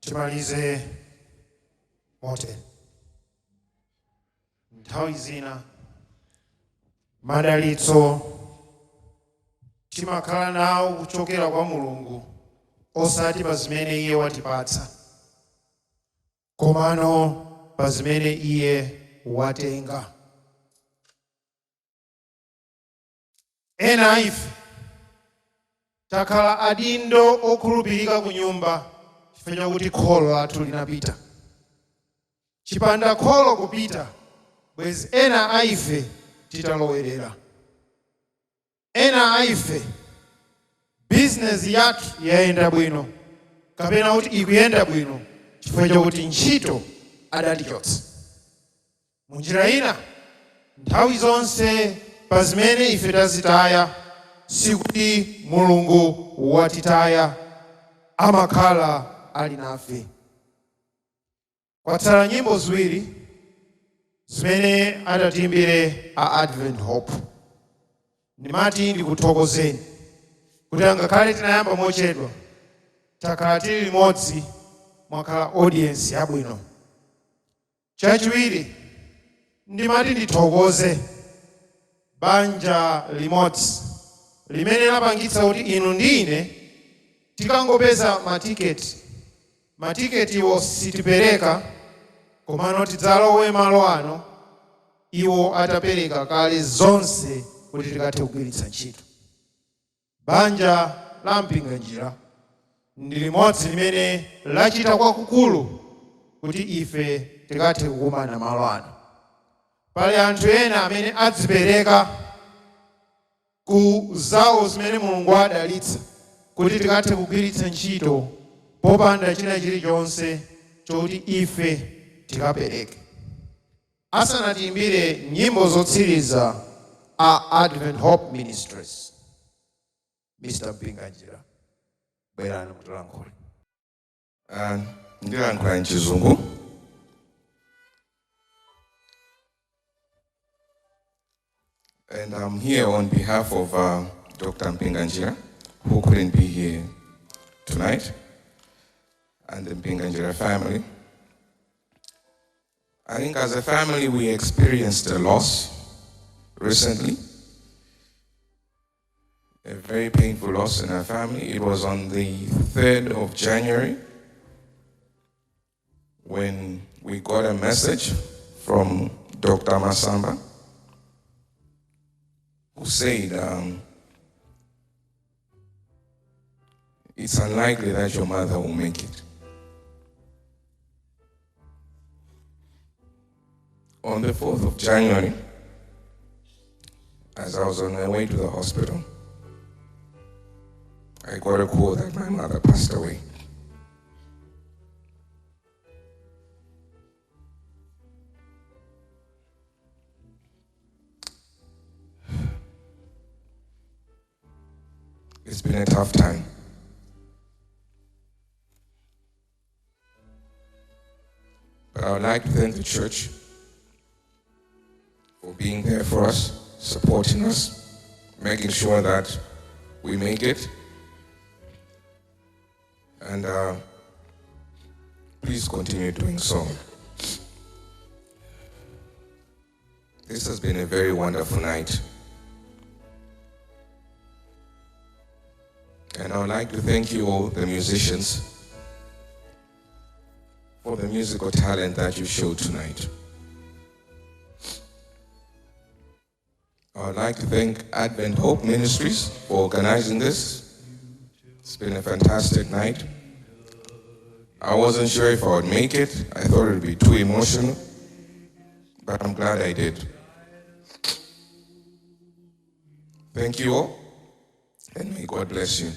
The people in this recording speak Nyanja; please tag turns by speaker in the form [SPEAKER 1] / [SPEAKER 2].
[SPEAKER 1] Timalize mote. Nthawi zina madalitso timakhala nawo kuchokera kwa Mulungu osati pa zimene Iye watipatsa, komano pa zimene Iye watenga. Ena ife takhala adindo okhulupirika ku nyumba chifukwa chakuti kholo lathu linapita. Chipanda kholo kupita, bwezi ena aife titalowerera. Ena aife business yathu yaenda bwino, kapena kuti ikuyenda bwino chifukwa chakuti ntchito adatichotsa. Munjira ina, nthawi zonse pa zimene ife tazitaya sikuti Mulungu watitaya, amakhala ali nafe. Kwatsala nyimbo ziwiri zimene adatiimbire a Advent Hope. Ndimati ndikuthokozeni kuti angakhale tinayamba mochedwa, takhala tili limodzi, mwakhala audience yabwino. Chachiwiri, ndimati ndithokoze banja limodzi limene lapangitsa kuti inu ndi ine tikangopeza matiketi iwo sitipereka, komano tidzalowe malo ano iwo atapereka kale zonse kuti tikathe kugwiritsa ntchito. Banja la Mpinganjira ndi limodzi limene lachita kwakukulu kuti ife tikathe kukumana malo ano. Pali anthu ena amene adzipereka ku zawo zimene Mulungu adalitsa kuti tikathe kugwiritsa ntchito popanda china chilichonse choti ife tikapereke. Asanatiimbire nyimbo zotsiriza a Advent Hope Ministries, Mr. Mpinganjira, bwerani mutilankhule.
[SPEAKER 2] Ndilankhula m'Chizungu. And I'm here on behalf of Dr. Mpinganjira, who couldn't be here tonight, and the Mpinganjira family. I think as a family we experienced a loss recently, a very painful loss in our family. It was on the 3rd of January when we got a message from Dr. Masamba, who said, it's unlikely that your mother will make it. On the 4th of January, as I was on my way to the hospital, I got a call that my mother passed away. It's been a tough time. But I would like to thank the church for being there for us, supporting us, making sure that we make it. And please continue doing so. This has been a very wonderful night. And I would like to thank you all, the musicians, for the musical talent that you showed tonight. I would like to thank Advent Hope Ministries for organizing this. It's been a fantastic night. I wasn't sure if I would make it. I thought it would be too emotional, but I'm glad I did. Thank you all, and may God bless you.